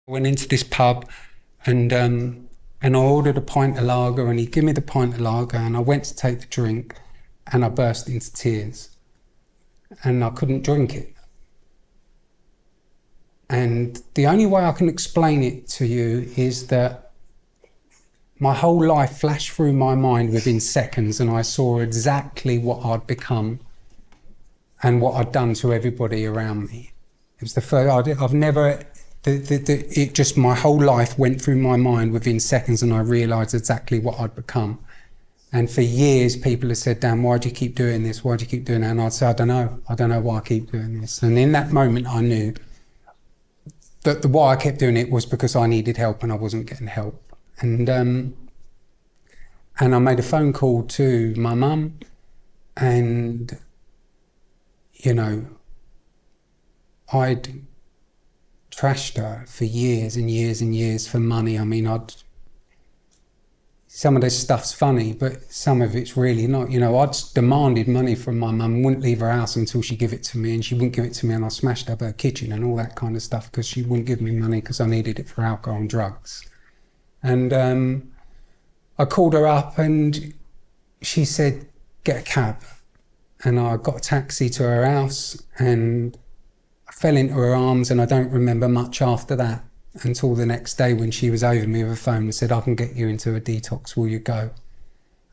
I went into this pub and I ordered a pint of lager, and he gave me the pint of lager, and I went to take the drink and I burst into tears and I couldn't drink it. And the only way I can explain it to you is that my whole life flashed through my mind within seconds, and I saw exactly what I'd become and what I'd done to everybody around me. It was the first, I've never, it just, my whole life went through my mind within seconds, and I realised exactly what I'd become. And for years, people have said, Dan, why do you keep doing this? Why do you keep doing that? And I'd say, I don't know why I keep doing this. And in that moment, I knew that the why I kept doing it was because I needed help and I wasn't getting help. And I made a phone call to my mum, and, you know, I'd trashed her for years and years and years for money. I mean, some of this stuff's funny, but some of it's really not. You know, I'd demanded money from my mum, wouldn't leave her house until she gave it to me, and she wouldn't give it to me, and I smashed up her kitchen and all that kind of stuff because she wouldn't give me money because I needed it for alcohol and drugs. And I called her up and she said, get a cab. And I got a taxi to her house and I fell into her arms, and I don't remember much after that until the next day when she was over me with a phone and said, I can get you into a detox, will you go?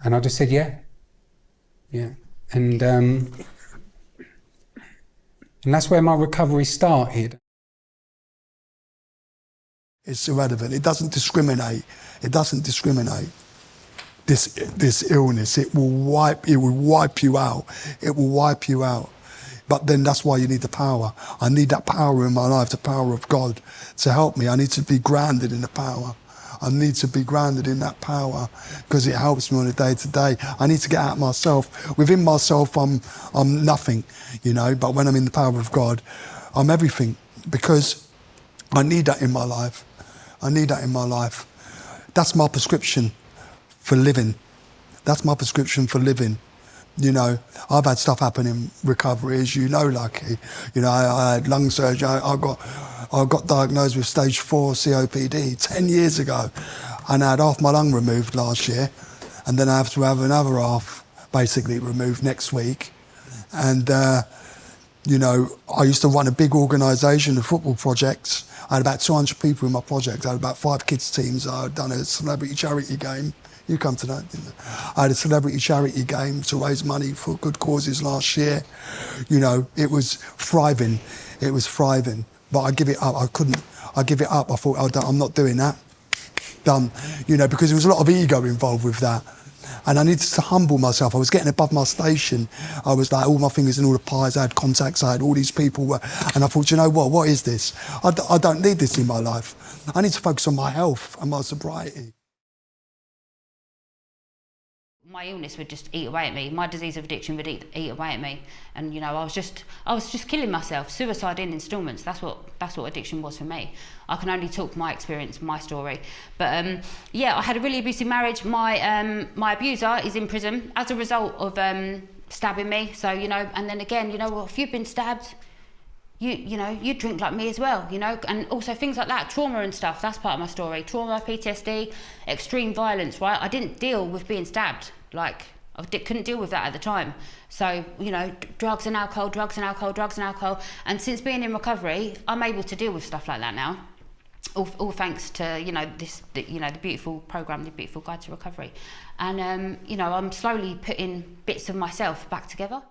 And I just said, yeah. And that's where my recovery started. It's irrelevant. It doesn't discriminate. It doesn't discriminate. This illness, it will wipe you out. It will wipe you out. But then that's why you need the power. I need that power in my life, the power of God to help me. I need to be grounded in the power. I need to be grounded in that power because it helps me on a day-to-day. I need to get out myself. Within myself, I'm nothing, you know, but when I'm in the power of God, I'm everything, because I need that in my life. I need that in my life. That's my prescription for living. That's my prescription for living. You know, I've had stuff happen in recovery, as you know, Lucky. You know, I had lung surgery. I got diagnosed with stage 4 COPD 10 years ago, and I had half my lung removed last year, and then I have to have another half basically removed next week. And you know, I used to run a big organisation of football projects. I had about 200 people in my project. I had about 5 kids teams. I had done a celebrity charity game. You come to that, didn't you? I had a celebrity charity game to raise money for good causes last year. You know, it was thriving. It was thriving. But I give it up. I give it up. I thought, I'm not doing that. Done. You know, because there was a lot of ego involved with that. And I needed to humble myself. I was getting above my station. I was like, all my fingers in all the pies. I had contacts. I had all these people. And I thought, you know what is this? I don't need this in my life. I need to focus on my health and my sobriety. My illness would just eat away at me. My disease of addiction would eat away at me. And, you know, I was just killing myself. Suicide in instalments. That's what addiction was for me. I can only talk my experience, my story. But yeah, I had a really abusive marriage. My abuser is in prison as a result of stabbing me. So, you know, and then again, you know, well, if you've been stabbed, you know, you drink like me as well, you know, and also things like that, trauma and stuff. That's part of my story. Trauma, PTSD, extreme violence, right? I didn't deal with being stabbed. Like, I couldn't deal with that at the time. So, you know, drugs and alcohol. And since being in recovery, I'm able to deal with stuff like that now. All thanks to, you know, the beautiful program, the Beautiful Guide to Recovery. And, you know, I'm slowly putting bits of myself back together.